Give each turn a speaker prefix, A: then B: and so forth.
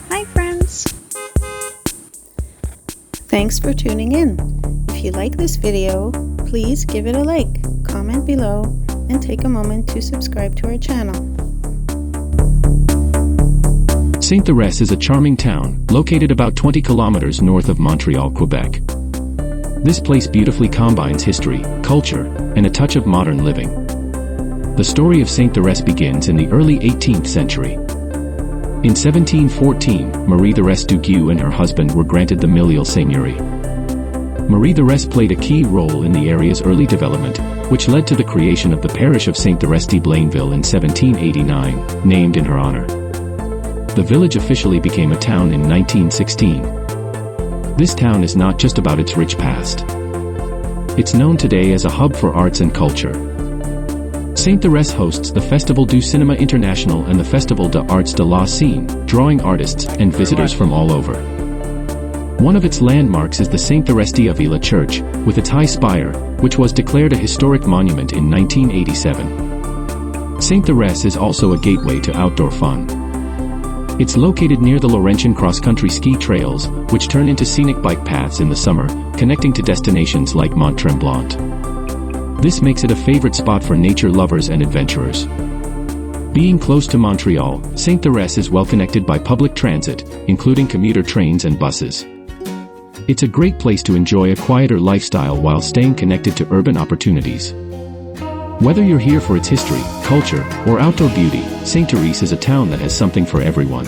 A: Hi friends! Thanks for tuning in. If you like this video, please give it a like, comment below, and take a moment to subscribe to our channel.
B: Sainte-Thérèse is a charming town, located about 20 kilometers north of Montreal, Quebec. This place beautifully combines history, culture, and a touch of modern living. The story of Sainte-Therese begins in the early 18th century. In 1714, Marie-Therese du Gueux and her husband were granted the Milieu Seigneury. Marie-Therese played a key role in the area's early development, which led to the creation of the parish of Sainte-Therese de Blainville in 1789, named in her honor. The village officially became a town in 1916. This town is not just about its rich past. It's known today as a hub for arts and culture. Sainte-Therese hosts the Festival du Cinéma International and the Festival des Arts de la Scène, drawing artists and visitors from all over. One of its landmarks is the Sainte-Thérèse d'Avila Church, with its high spire, which was declared a historic monument in 1987. Sainte-Therese is also a gateway to outdoor fun. It's located near the Laurentian cross-country ski trails, which turn into scenic bike paths in the summer, connecting to destinations like Mont Tremblant. This makes it a favorite spot for nature lovers and adventurers. Being close to Montreal, Sainte-Therese is well connected by public transit, including commuter trains and buses. It's a great place to enjoy a quieter lifestyle while staying connected to urban opportunities. Whether you're here for its history, culture, or outdoor beauty, Sainte-Therese is a town that has something for everyone.